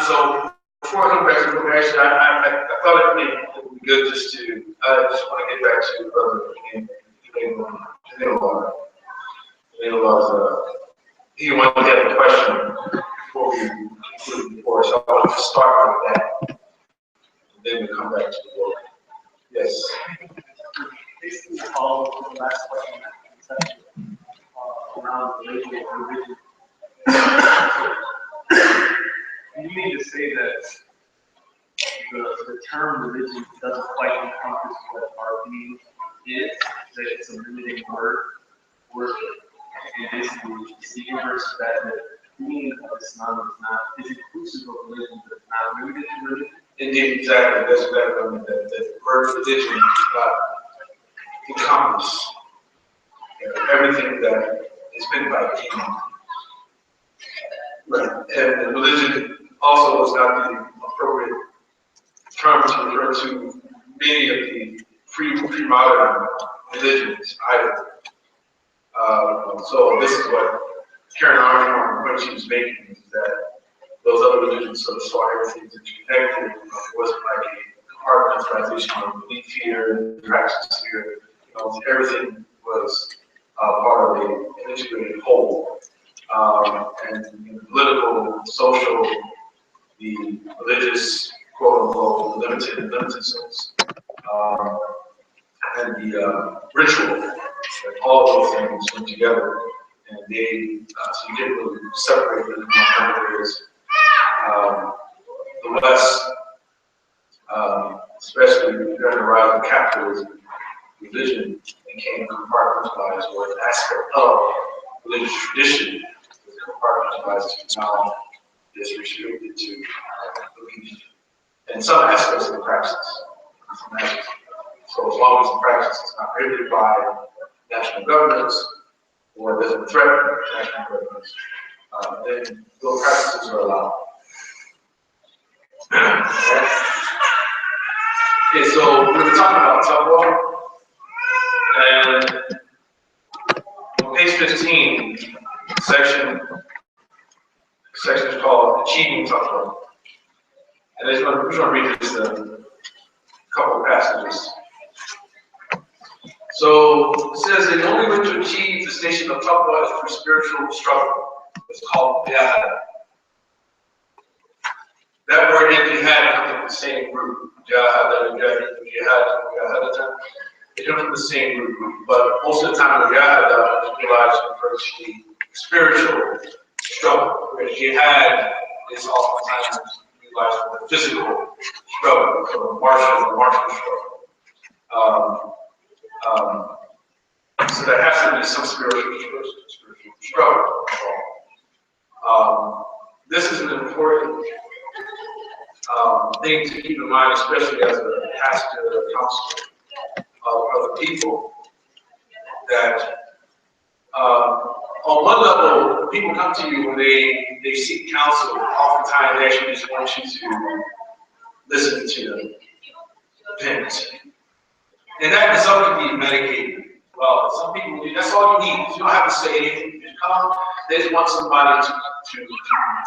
So before I come back to the book, actually, I thought it would be good just to, I just want to get back to brother he wanted to get a question before we conclude before, so I wanted to start with that, and then we come back to the book. Yes. Basically, follow the last question around religion. You mean to say that the term religion doesn't quite encompass what our being is, that it's a limiting word, and basically the inverse of that, the meaning of Islam is inclusive of religion, but it's not limited to religion? Indeed, exactly. That's exactly what I mean. That the word religion does not encompass everything that is meant by demon. Right. And religion also is not the appropriate term to refer to many of the pre-modern religions either. So this is what Karen Armstrong, when she was making, is that those other religions sort of saw everything interconnected. It wasn't like a compartmentalization of belief here, practice here. Everything was part of an integrated whole. And in the political, social, the religious, quote unquote, limited sense, and the ritual, and all of those things went together, and they so you didn't really separate them in areas. The West, especially during the rise of capitalism, religion became compartmentalized, or an aspect of religious tradition was compartmentalized to now is restricted to belief and some aspects of the practice. So as long as the practice is not prohibited by national governments or doesn't threaten national governments, then those practices are allowed. Okay, so we're going to talk about taqwa, and on page 15, section is called Achieving Taqwa. And we're going to read just a couple of passages. So it says the only way to achieve the station of taqwa is through spiritual struggle. It's called jihad. That word in jihad comes from the same root. Jihad, it comes from the same root. But most of the time, jihad is utilized to refer to the spiritual struggle, whereas jihad is oftentimes utilized for the physical struggle, so the martial struggle. So there has to be some spiritual struggle. This is an important thing to keep in mind, especially as a pastor or counselor of other people, that on one level, people come to you when they seek counsel. Oftentimes, they actually just want you to listen to them, vent. And that is something to be medicated. Well, some people, that's all you need. You don't have to say anything. You come, they just want somebody to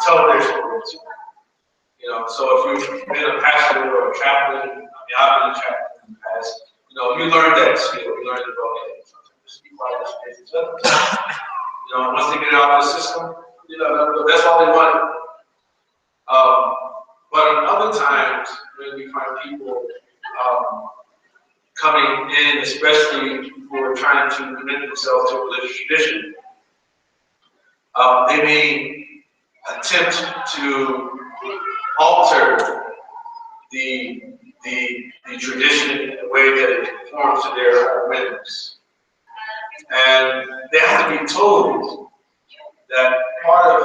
tell their story to. So if you've been a pastor or a chaplain, I've been a chaplain in the past, you learn that skill. You learn to go, okay, just be quiet, just pay attention. Once they get out of the system, that's all they want. But in other times, when we find people coming in, especially who are trying to commit themselves to a religious tradition, they may attempt to alter the tradition in a way that it conforms to their own whims. And they have to be told that part of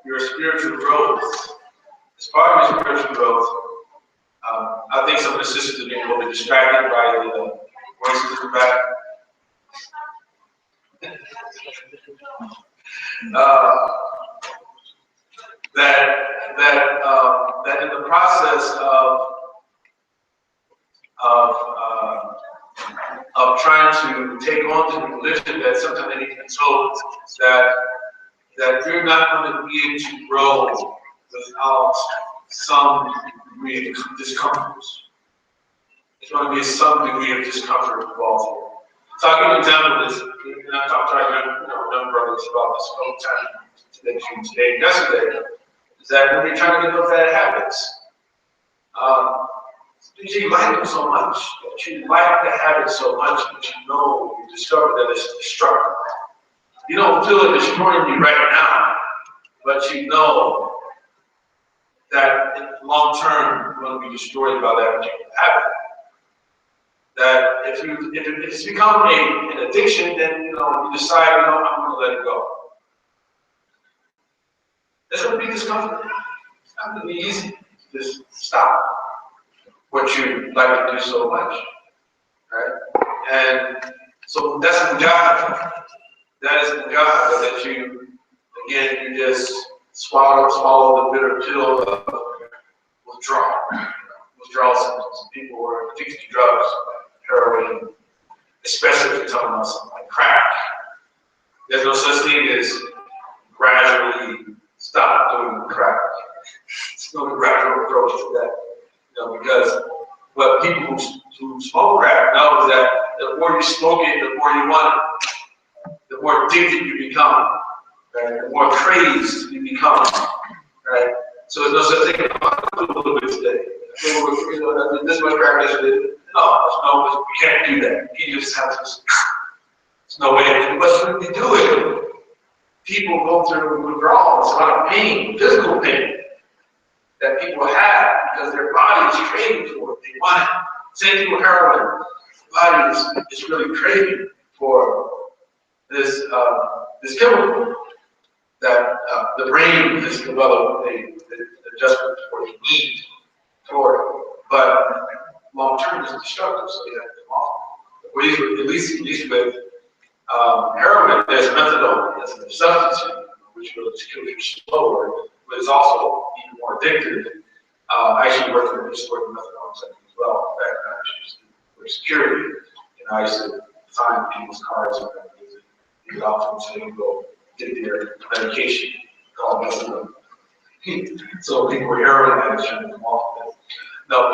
your spiritual growth, as part of your spiritual growth, I think some of the sisters are getting a little bit distracted by the voices in the back. That in the process of trying to take on to the religion, that sometimes they need to be told that you're not going to be able to grow without some degree of discomfort. There's going to be some degree of discomfort involved here. So I'll give you an example of this. And I've talked to our young brothers about this all the time today and yesterday. Is that when you're trying to get those bad habits, you like them so much, that you like the habit so much that you discover that it's destructive. You don't feel it destroying you right now, but you know that in the long term you're going to be destroyed by that particular habit. That if it's become an addiction, then you decide, I'm going to let it go. It's going to be discomforting. It's not going to be easy to just stop what you like to do so much, right? And so that's the job. That is the job that you just swallow the bitter pill of withdrawal symptoms. People who are addicted to drugs, heroin, especially if you're talking about something like crack. There's no such thing as gradually stop doing crack. It's no gradual approach to that. Because what people who smoke crack know is that the more you smoke it, the more you want it, the more addicted you become, right? The more crazed you become, right? So there's no such thing as a little bit today. This much crack yesterday. No, you can't do that. You just have to. There's no way. But when you do it, people go through withdrawals, a lot of pain, physical pain that people have because their body is craving for it. They want it. Same thing with heroin. The body is really craving for this chemical that the brain has developed an adjustment for the need for it. But long term is destructive, so you have to come off. At least with heroin, there's methadone. It's a substance which really kills you slower, but it's also even more addictive. I actually worked with methadone as well. In fact, I used to for security, and I used to find people's cards and you could often go get their medication called methadone. So people with heroin addicts shouldn't come off of it. No,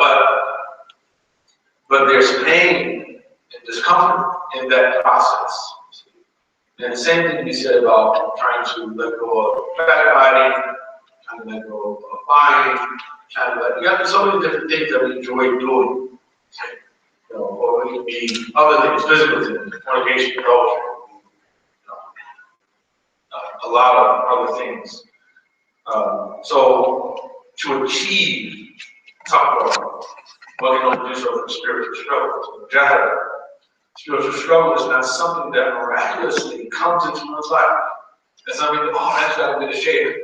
but there's pain and discomfort in that process. And the same thing you said about trying to let go of fat body, trying to let go of lying, you got so many different things that we enjoy doing. Or it can be other things, physical things, fornication, culture, a lot of other things. So to achieve, talk about what we don't do so for spiritual struggle. Spiritual struggle is not something that miraculously comes into one's life. It's something that, I just got to be the shave.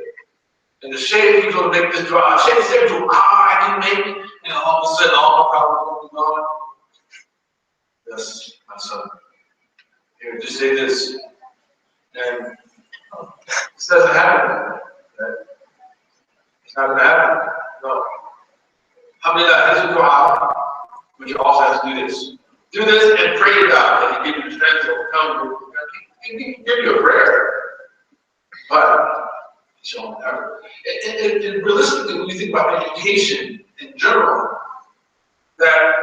And the shave is going to make this drive. Shave to I can make it. And all of a sudden, all my problems will be gone. Yes, my son. Here, just say this. And this doesn't happen. Right? It's not going to happen. No. How many that is a dua, but you also have to do this. Do this and pray to God that He give you the strength to overcome you. He can give you a prayer, but He shall never. And realistically, when you think about education in general, that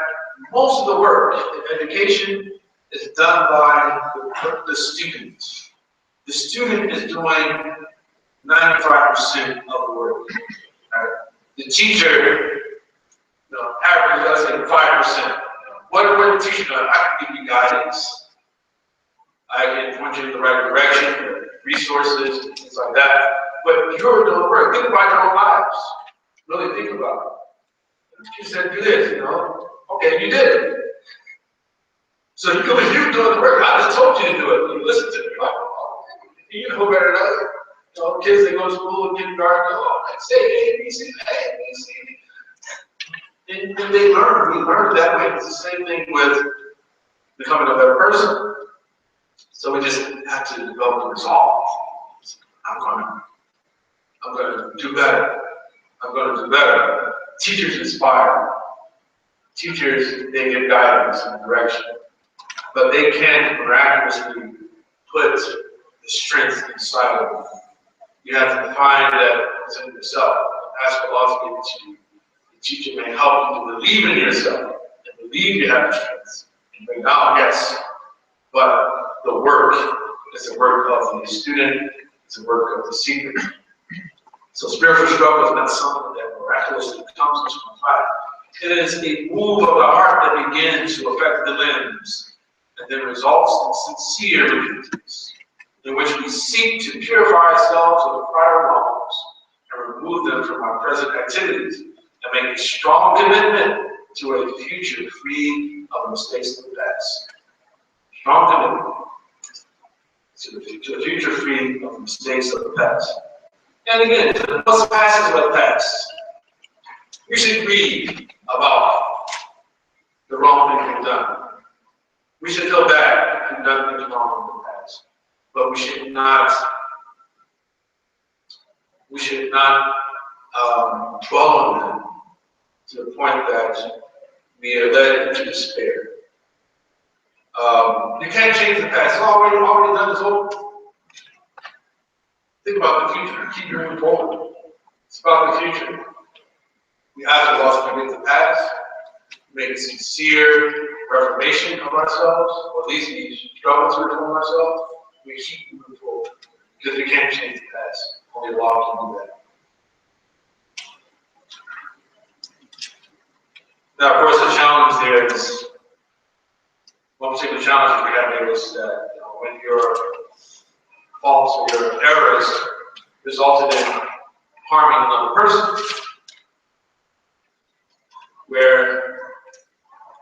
most of the work in education is done by the student. The student is doing 95% of the work. Right? The teacher, average, let's say 5%. What the teacher does, I can give you guidance. I can point you in the right direction, resources, things like that. But you're doing the work. Think about your own lives. Really think about it. You said, do this, Okay, you did it. So you're doing the work. I just told you to do it. You listen to me. You know better than others. Kids, they go to school and kindergarten, say A, B, C, A, B, C. And they learn. We learn that way. It's the same thing with becoming a better person. So we just have to develop the resolve. I'm going to do better. I'm going to do better. Teachers inspire. Teachers, they give guidance and direction. But they can't miraculously put the strength inside of you. You have to find that within yourself. ask Allah to give it to you. The teacher may help you to believe in yourself and believe you have the strength. And bring out, yes, but the work is the work of the student, it's the work of the seeker. So spiritual struggle is not something that miraculously comes to life. It is a move of the heart that begins to affect the limbs and then results in sincere repentance, in which we seek to purify ourselves of the prior wrongs and remove them from our present activities and make a strong commitment to a future free of the mistakes of the past. Strong commitment to a future free of the mistakes of the past. And again, what's the past is what past. We should read about the wrong things we've done. We should feel bad if we've done things wrong in the past. But we should not dwell on them to the point that we are led into despair. You can't change the past. It's already done. It's over. Think about the future. Keep moving forward. It's about the future. We ask Allah to forgive the past, make a sincere reformation of ourselves, or at least we struggle to reform ourselves. We keep moving forward because we can't change the past. Only Allah can do that. Now, of course, the challenge there is, one particular challenge we have here is that when your faults or your errors resulted in harming another person, where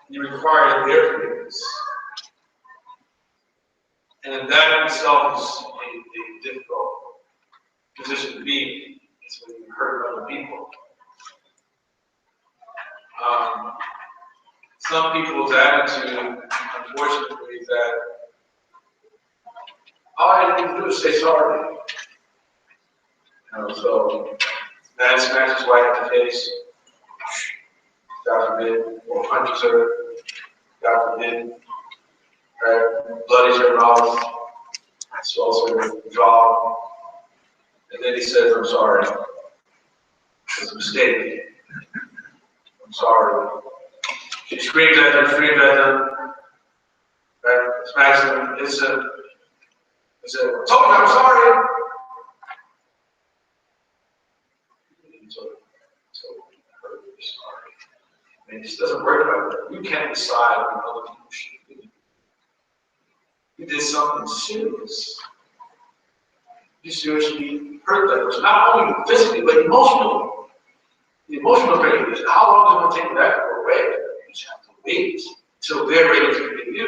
you require their forgiveness. And that itself is a difficult position to be in. It's when you hurt other people. Some people's attitude, unfortunately, is that all I need to do is say sorry. So, man smacks his wife in the face, God forbid, or punches her, God forbid, right? Bloodies her mouth, swells her jaw, and then he says, I'm sorry. It's a mistake. I'm sorry. She screams at him, right? Smacks him, hits him. He said, I told you I'm sorry. So sorry. I mean, this doesn't work like that. You can't decide what other people should do. You did something serious. You seriously hurt that person, not only physically, but emotionally. The emotional pain is how long is it going to take that to go away? You just have to wait until they're ready to forgive you.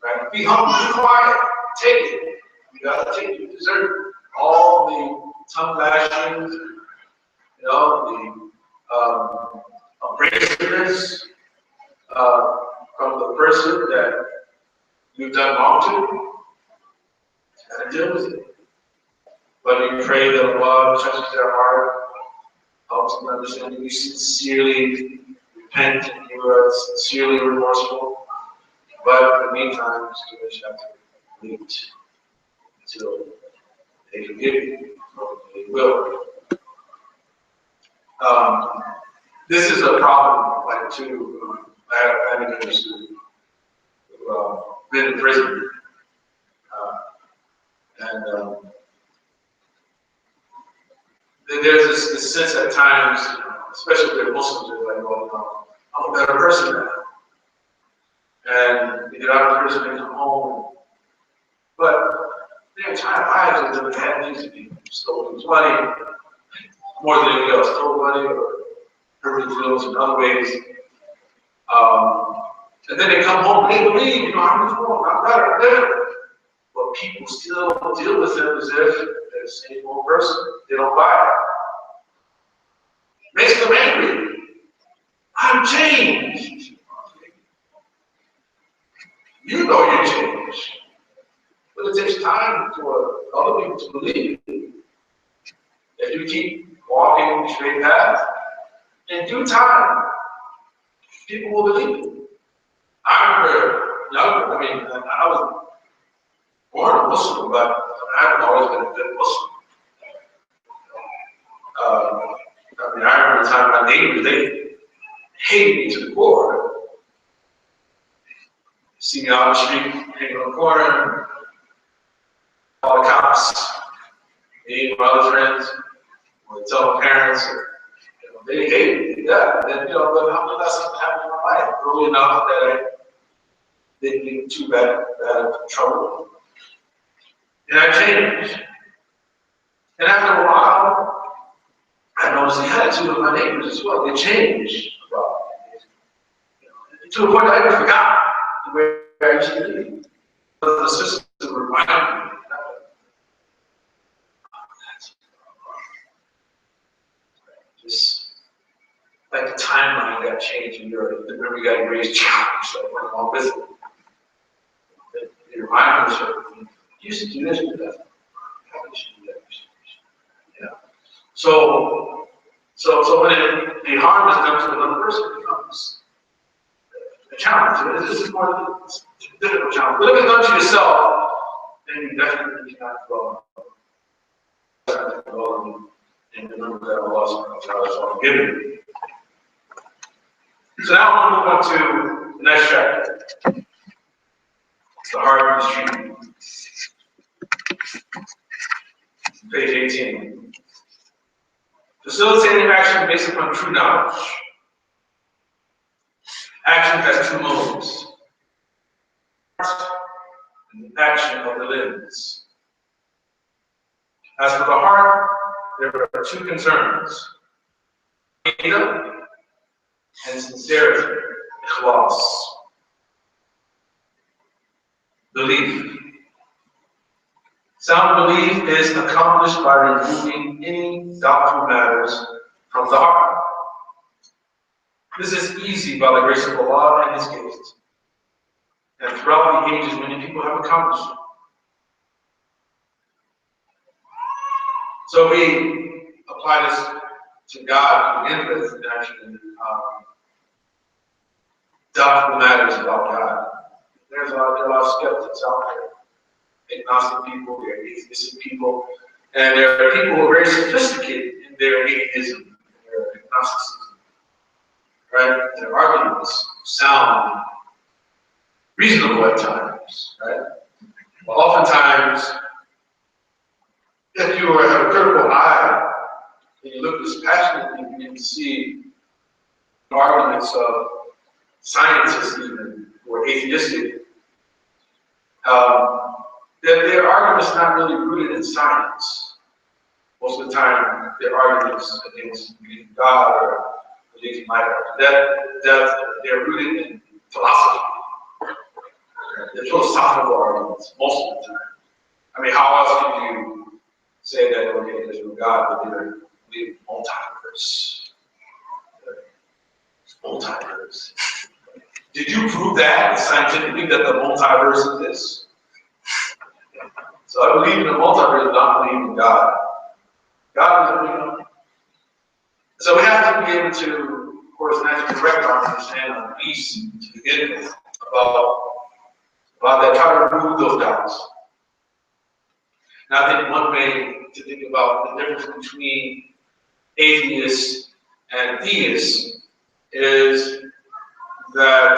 Right? Be humble, be quiet, take it. You gotta take it. You deserve it. All the tongue lashings, the abrasiveness from the person that you've done wrong to, you gotta deal with it. But you pray that Allah touches their heart, helps them understand that you sincerely repent and you are sincerely remorseful. But in the meantime, you still have to wait until they forgive you, or they will. This is a problem, like, too. I have family members who've been in prison. And there's this sense at times, especially if they're Muslims, they're like, well, I'm a better person now. And they get out of prison and come home. But their entire lives have had things to be stolen money, more than anything else, stole money or hurt feelings in other ways. And then they come home and they believe, I'm reformed, I'm better. But people still deal with them as if they're the same old person. They don't buy it. Makes them angry. I'm changed. You know you're changed. But it takes time for other people to believe. If you keep walking the straight path, in due time, people will believe you. I remember younger, I was born a Muslim, but I haven't always been a good Muslim. my neighbors, they hate me to the core. See me out on the street, hanging on the corner, all the cops, me and my other friends, or tell my parents, they hate me. Yeah, and but how did that something happen in my life early enough that I didn't get too bad trouble? And I changed. And after a while, I noticed the attitude of my neighbors as well. They changed about me. To a point I even forgot where I used to be. But the system reminded me. Just like the timeline got changed and the memory got erased, so I went along with it. It reminded me of you used to do this with that. How did you do that? Yeah. So when the harm is done to another person, it becomes a challenge. This is more a difficult challenge. But if it's done to yourself, then you definitely cannot dwell and remember that Allah is all given. So now we'll move on to the next chapter. The heart is treatment. Page 18. Facilitating action based upon true knowledge. Action has two modes. And the action of the limbs. As for the heart, there are two concerns. Data and sincerity. Ikhlas. Belief. Sound belief is accomplished by removing any doubtful matters from the heart. This is easy by the grace of Allah and His gifts. And throughout the ages, many people have accomplished it. So we apply this to God to begin with, actually, doubtful matters about God. There are a lot of skeptics out there. Agnostic people, there are atheistic people, and there are people who are very sophisticated in their atheism, their agnosticism. Right? Their arguments sound reasonable at times, right? But oftentimes, if you have a critical eye and you look dispassionately, you can see arguments of scientists even who are atheistic. That their arguments are not really rooted in science. Most of the time, their arguments against God or against life after death, they're rooted in philosophy. They're philosophical arguments most of the time. I mean, how else can you say that, okay, there's no God, but they're believing multiverse? Multiverse. Did you prove that scientifically that the multiverse exists? So I believe in the multiverse, but I believe in God. God is, So we have to be able to, of course, naturally correct our understanding of peace to begin with about that, try to remove those doubts. Now, I think one way to think about the difference between atheists and theists is that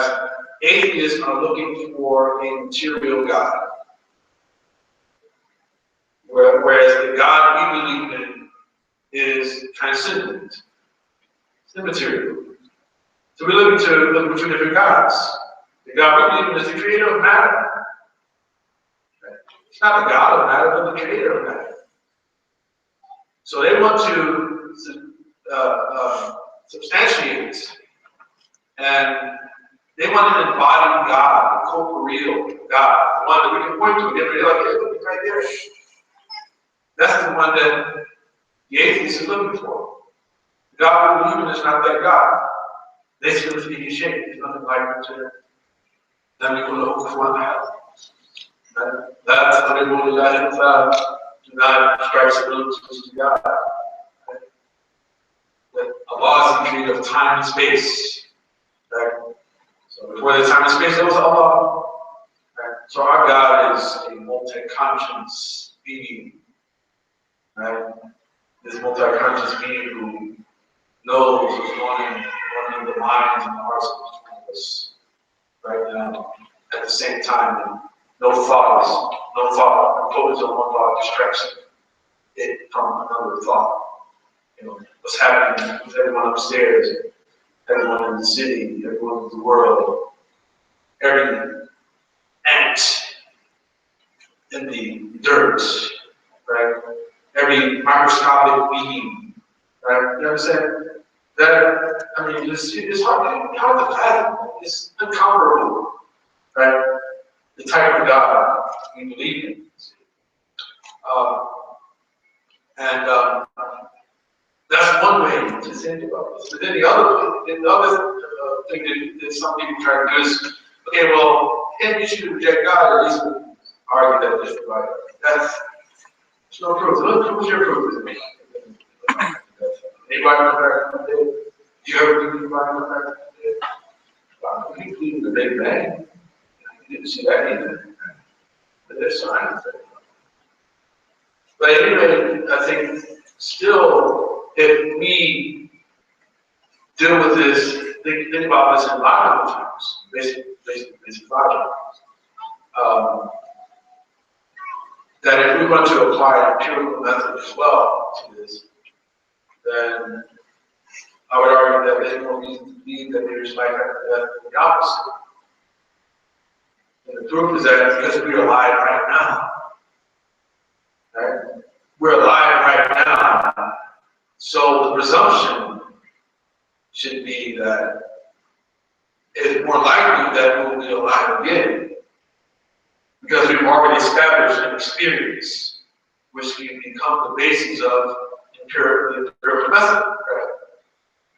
atheists are looking for a material God, whereas the God we believe in is transcendent, it's immaterial. So we're looking for two different gods. The God we believe in is the creator of matter. It's not the God of matter, but the creator of matter. So they want to substantiate it, and they want an embodied God, a corporeal God, the one that we can point to. They're like, hey, look, right there. That's the one that the atheist is looking for. The God we believe in is not that God. They see him in shape. There's nothing like him to them. We will look for that. That's what they will do not ascribe similitudes to God. That Allah is the creator of time and space. Right? So before the time and space, there was Allah. Right? So our God is a multi-conscious being. Right? This multi-conscious being who knows what's going in the minds and the hearts of each one of us right now. At the same time, and no thought focus on one thought distracts it from another thought. What's happening with everyone upstairs, everyone in the city, everyone in the world, every ant in the dirt, right? Every microscopic being, right? You understand? It's hard to fathom. It's incomparable, right? The type of God we believe in. And that's one way to think about this. But then the other thing that some people try to do is, okay, well, if you should reject God, at least argue that this right. There's no proof. What's your proof to me? Anybody come back from the dead? Do you ever think anybody come back from the dead? We believe in the Big Bang. You didn't see that either. But there's signs of it. But anyway, I think still, if we deal with this, think about this in logical terms, basic logic, that if we want to apply an empirical method as well to this, then I would argue that there's no reason to believe that there's life after death than the opposite. And the proof is that because we are alive right now, right? We're alive right now. So the presumption should be that it's more likely that we'll be alive again because we've already established an experience which can become the basis of empirical method.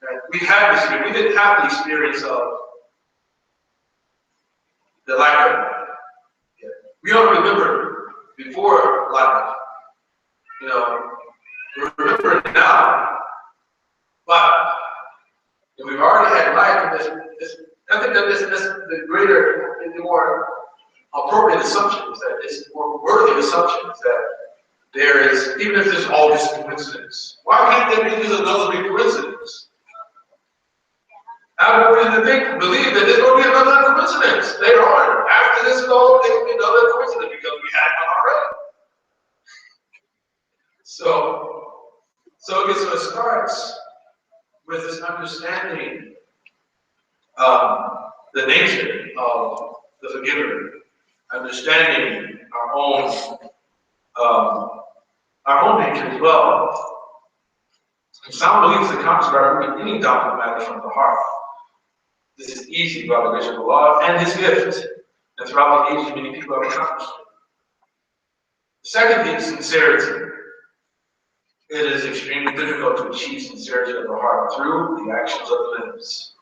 Right? We had this experience. We didn't have the experience of the lack of life. We don't remember before life. We remember it now, but we've already had life. I think that this the greater, the more appropriate assumption is that it's more worthy assumption is that there is, even if there's all this coincidence, why can't there be another big coincidence? I have reason to believe that there's going to be another coincidence later on. After this goal, there will be another coincidence because we had one already. So it starts with this understanding the nature of the forgiver, understanding our own nature as well. Some believes the concept of removing any doubtful matter from the heart. This is easy by the grace of Allah and His gift, and throughout the ages many people have accomplished it. The second thing is sincerity. It is extremely difficult to achieve sincerity of the heart through the actions of the limbs.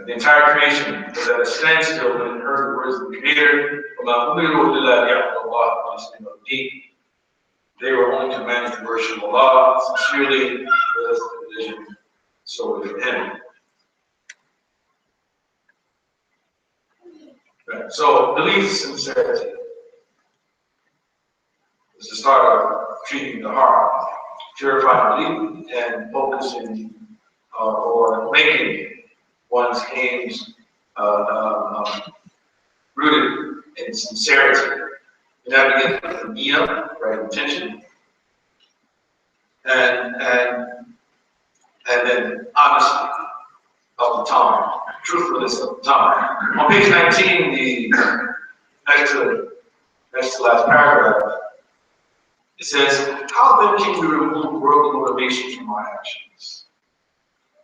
The entire creation was at a standstill when it heard the words of the Creator. They were only commanded to worship Allah sincerely, with the vision solely for Him. Right. So, belief sincerity is the start of treating the heart, purifying belief, and focusing or making one's aims rooted in sincerity. And that begins with the niyya, right intention, and then honesty of the tongue, truthfulness of the tongue. On page 19, the next to last paragraph, it says, how then can we remove worldly motivations from our actions?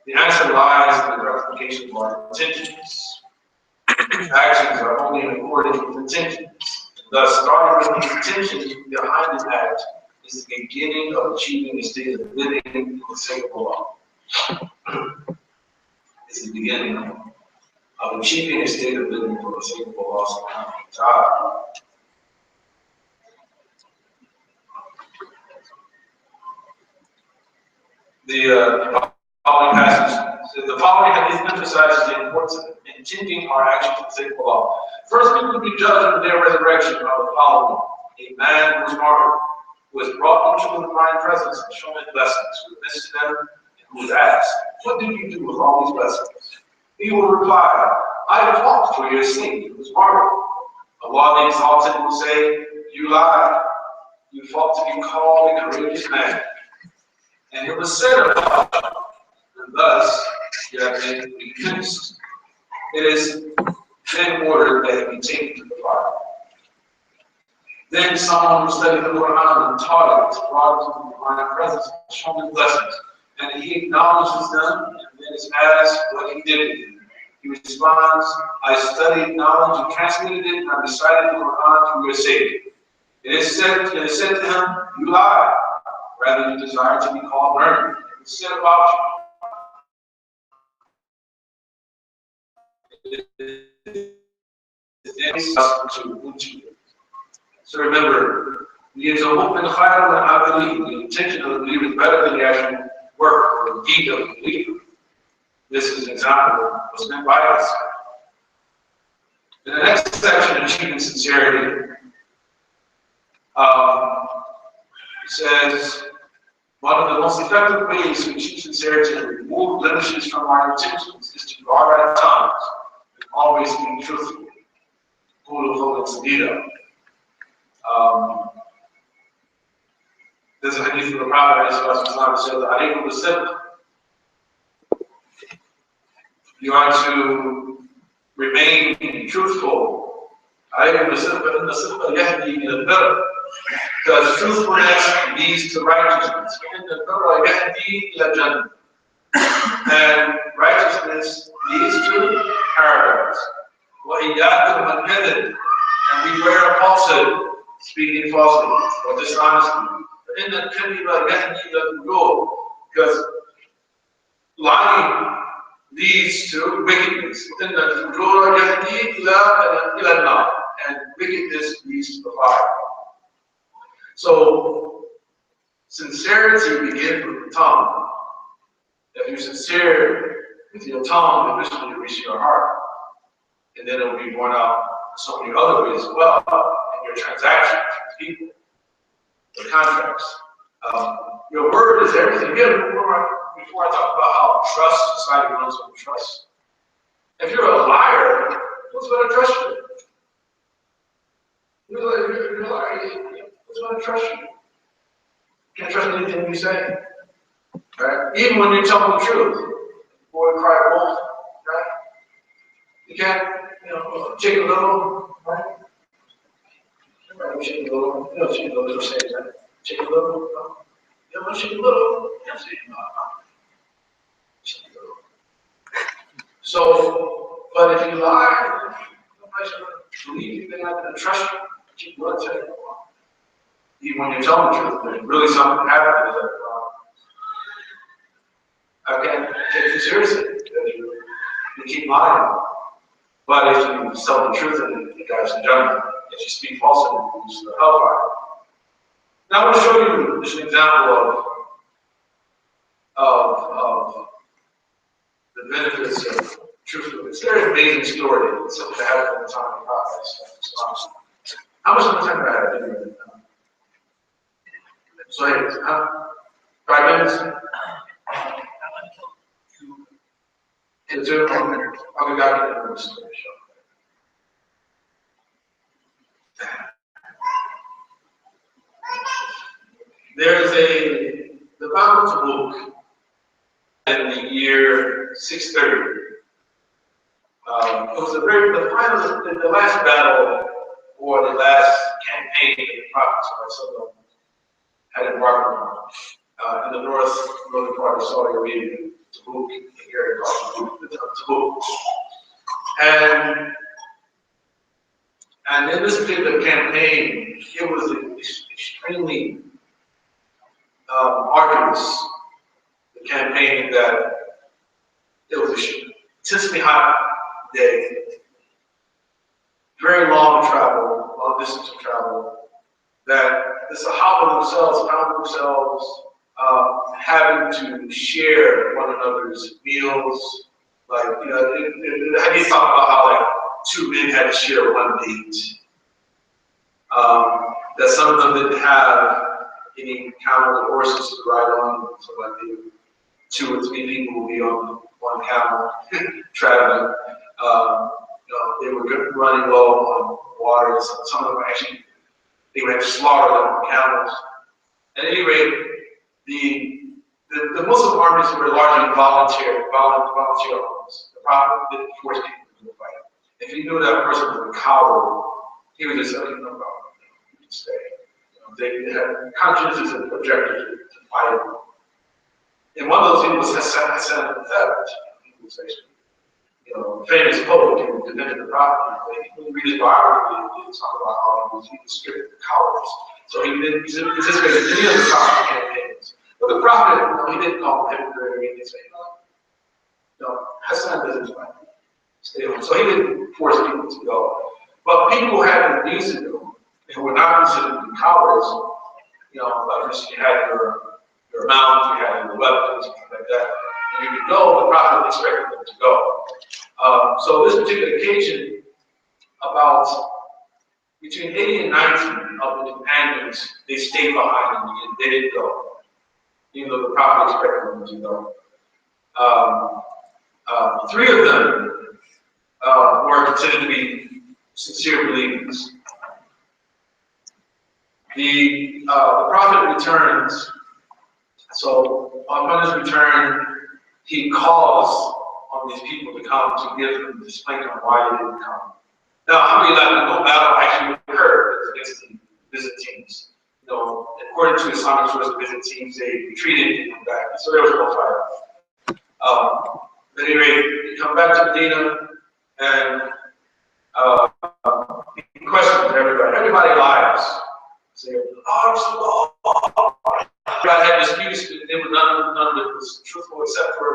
The answer lies in the gratification of our intentions. Actions are only in accordance with intentions. Thus, starting with the intentions behind the act is the beginning of achieving a state of living for the sake of Allah. It's the beginning of achieving a state of living for the sake of Allah subhanahu wa ta'ala. The following passage, the following hadith emphasizes the importance of intending our actions for the sake of Allah. First, people will be judged for their resurrection by the following: a man who was martyred, who was brought into to the divine presence and show him blessings, who listens to them and who is asked, what do you do with all these blessings? He will reply, I fought for your sake. It was martyred. Allah the Exalted will say, you lied. You fought to be called a courageous man. And it was said about you, and thus you have been accused. It is then ordered that he be taken to the fire. Then someone who studied the Quran and taught it is brought into the divine presence and shown his blessings. And he acknowledges them and then is asked what he did with them. He responds, I studied knowledge and transmitted it, and I recited the Quran for your sake. It is said to him, you lied. Rather, you desire to be called learned. It is said about you. So remember, the intention of the believer is better than the actual work or deed of the believer. This is an example of what's meant by this. In the next section, achieving sincerity, it says, one of the most effective ways to achieve sincerity and remove blemishes from our intentions is to guard our tongues and always being truthful. There's a hadith from the Prophet that says, you are to remain truthful. Because truthfulness leads to righteousness. And righteousness leads to paradise. And beware of falsehood, speaking falsely or dishonesty. Because lying leads to wickedness. And wickedness leads to the fire. So, sincerity begins with the tongue. If you're sincere with your tongue, eventually you reach your heart. And then it will be borne out in so many other ways as well, in your transactions with people, your contracts. Your word is everything. Again, before I talk about how trust, society runs on trust. If you're a liar, who's going to trust you? You're a liar. Who's going to trust you? You can't trust anything you say. Right? Even when you're telling the truth. Boy cry wolf, right? You can't, shake a little, right? Right, shake a little. Shake a little, say that. Shake a little, shake a little. Shake a little. So, but if you lie, nobody's going to believe you, they're not going to trust you. Keep going to you. Even when you're telling the truth, there's really something happening that I can't take you seriously because you keep lying. But if you tell the truth and you guys in general, if you speak falsely, you lose the hellfire. Now I want to show you just an example of the benefits of truthfulness. It's a very amazing story. It's something that happened in the time of God. How much time do I have? So, 5 minutes? Two? Okay, got it. There's the Battle of Tabuk in the year 630. It was the last battle or the last campaign that the Prophet had embarked on in the northern part of Saudi Arabia, Tabuk, the area called Tabuk. And in this particular campaign, it was extremely arduous. The campaign that it was an intensely hot day, very long distance of travel, that the Sahaba themselves found themselves having to share one another's meals. Like, how do you talk about how like two men had to share one date? That some of them didn't have getting camels or horses to ride on, so like 2 or 3 people will be on one camel traveling. They were running low on water, so some of them actually, they would have to slaughter them on camels. At any rate, the Muslim armies were largely volunteer armies. The Prophet didn't force people to fight. If he knew that person was a coward, he would just say, no problem, you can stay. They had consciences and objectives to fight. And one of those people was Hassan al-Thabit. He was actually, famous poet who defended the Prophet. When you read his biography, he talk about how he was scared of the cowards. So he participated in any of the Prophet campaigns. But the Prophet, he didn't call him hypocrite or anything. Say, no, Hassan doesn't fight. Stay home. So he didn't force people to go. But people had reason to go, who were not considered to be cowards. Like you had your mount, you had your weapons, things like that. And you would go, the Prophet expected them to go. So this particular occasion, about between 80 and 90 of the companions, they stayed behind and they didn't go, even though the Prophet expected them to go. 3 of them were considered to be sincere believers. The Prophet returns. So upon his return, he calls on these people to come to give them the explain on why they didn't come. Now, alhamdulillah, no battle actually occurred against the Byzantines. According to Islamic sources, the Byzantines, they retreated and came back. So there was no fight. At any rate, they come back to Medina and he questions everybody. Everybody lies. Say, oh, everybody had disputes, none of it was truthful except for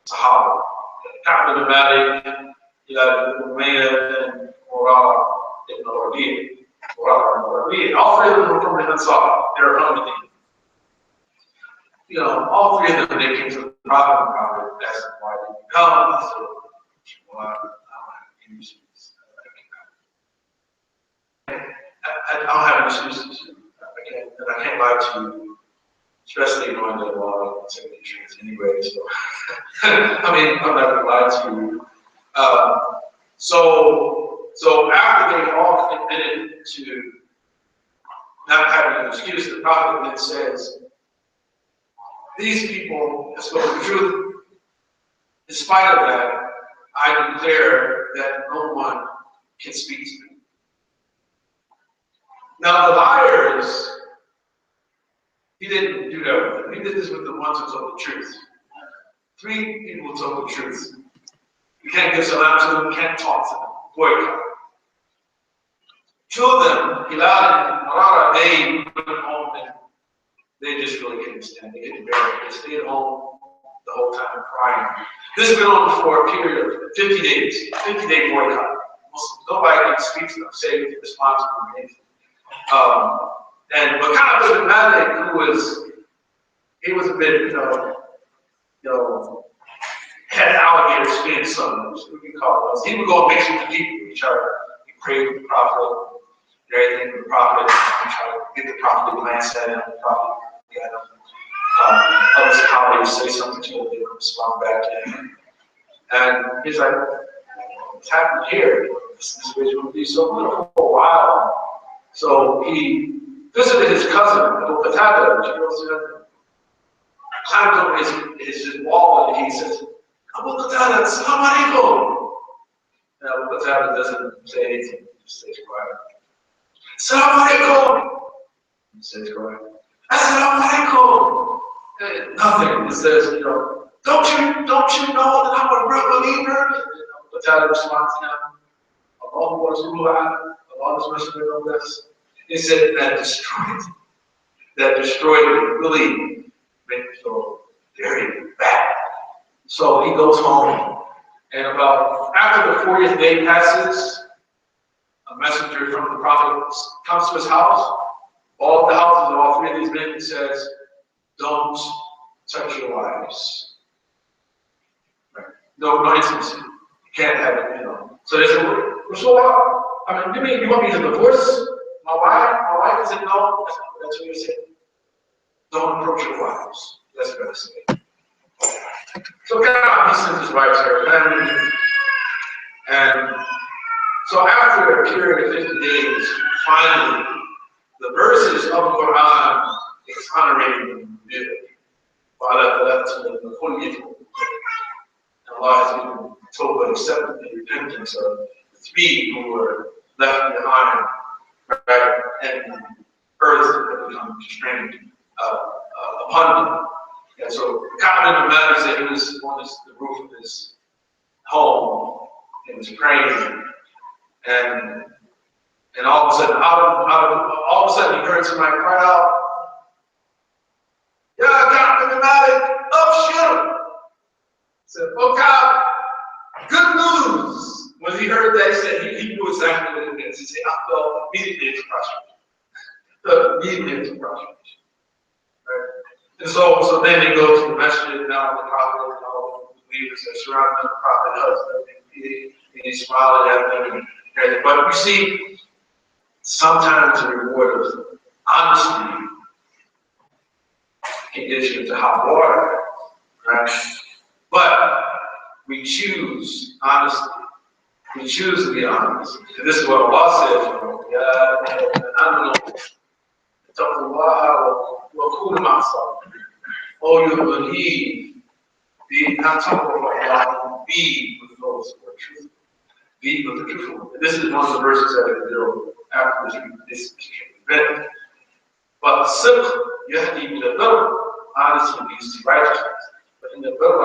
Sahaba. Ka'b ibn Malik, Umayyah, and Murara ibn Rabi'a. All 3 of them were from the Ansar. They were from Medina. All 3 of them, they came to the Prophet, and the Prophet asked them why they didn't come. He said, well, I don't have any excuses. I don't have any excuses. I can't lie to you, especially knowing that Allah can say the truth anyway. So, I'm not going to lie to you. So after they all admitted to not having an excuse, the Prophet then says, these people have spoken the truth. In spite of that, I declare that no one can speak to me. Now the liars, he didn't do that with them. He did this with the ones who told the truth. 3 people told the truth. You can't give salam to them, you can't talk to them. Boycott. 2 of them, Hilal and Murara, they went home and they just really couldn't stand it. They couldn't bear it. They stayed at home the whole time crying. This went on for a period of 50 days, 50-day boycott. Nobody could speak to them, say anything, respond to them, anything. But Ka'b ibn Malik, he was a bit, had alligator skin, something, what we call it. He would go and mix with the people, each other. He prayed with the Prophet, did everything with the Prophet, and try to get the Prophet to glance at him, the Prophet, other scholars say something to him, they would respond back to him. And he's like, what's happening here? This situation would be so good for a while. So he visited his cousin, Abu Qatada, which he goes climbed over his wall and he says, Abu Qatada, Assalamu alaikum. And Abu Qatada doesn't say anything, he just stays quiet. Assalamu alaikum. He stays quiet. Assalamu alaikum. Nothing. He says, don't you know that I'm a real believer? Abu Qatada responds to him, Allah wa Rasulullah, Allah's messenger of this. He said that destroyed me, really made me feel very bad. So he goes home, and after the 40th day passes, a messenger from the Prophet comes to his house. All the houses of all 3 of these men says, don't touch your wives. Right. No intimacy. You can't have it, So they said, Rasulullah, you want me to divorce my wife? wife? I said, no. That's what he said. Don't approach your wives. That's what I said. So God, he sent his wife there. And so after a period of 50 days, finally, the verses of the Quran exonerating the and Allah has even told accepted the repentance of the three who were left behind, right? And earth had become constrained upon them. And so Ka'b ibn Malik said he was on the roof of his home and was praying, and all of a sudden, all of a sudden, he heard somebody cry out, "Ya Ka'b ibn Malik, abshir!" Said, "Oh Ka'b, good news." When he heard that, he said he knew exactly what it meant. He said, "I felt immediately into prostration." Immediately into prostration. Right? And so then they go to the masjid. Now the Prophet and all the believers that surround the Prophet husband, and he's smiling at them. But you see, sometimes the reward of honesty can get you into hot water, right? But we choose honesty. We choose to be honest. And this is what Allah says, oh, you believe, be not talking about Allah, be with those who are truthful. Be with the truthful. And this is one of the verses that are revealed after this event. But simple, yahdi ila al-birr, honesty leads to righteousness. But in the birr,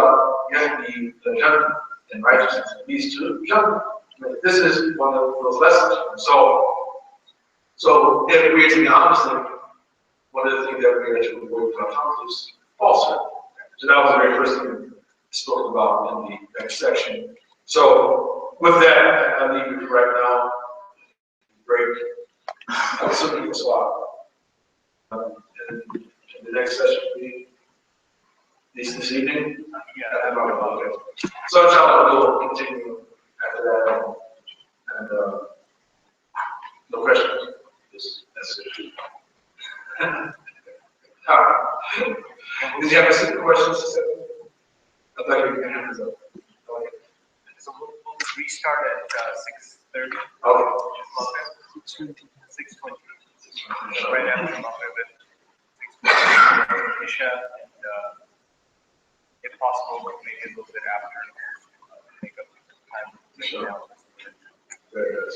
yahdi ila al-jannah, and righteousness leads to jannah. This is one of those lessons. So if we're to be honest, one of the things that we actually avoid from our tongues is falsehood. So that was the very first thing we spoke about in the next section. So with that, I leave you right now. Break. I'll soon be a swap. And the next session will be this evening. Yeah, okay. So inshallah, we'll continue after that. And no questions. That's it. All right. Did you have any questions? I thought you were going to hand this up. Okay. So we'll restart at 6:30. Okay. 6:20. Right after the Maghrib, Isha, and if possible, maybe a little bit after, make up time. Sure. Very good.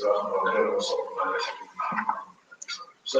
So,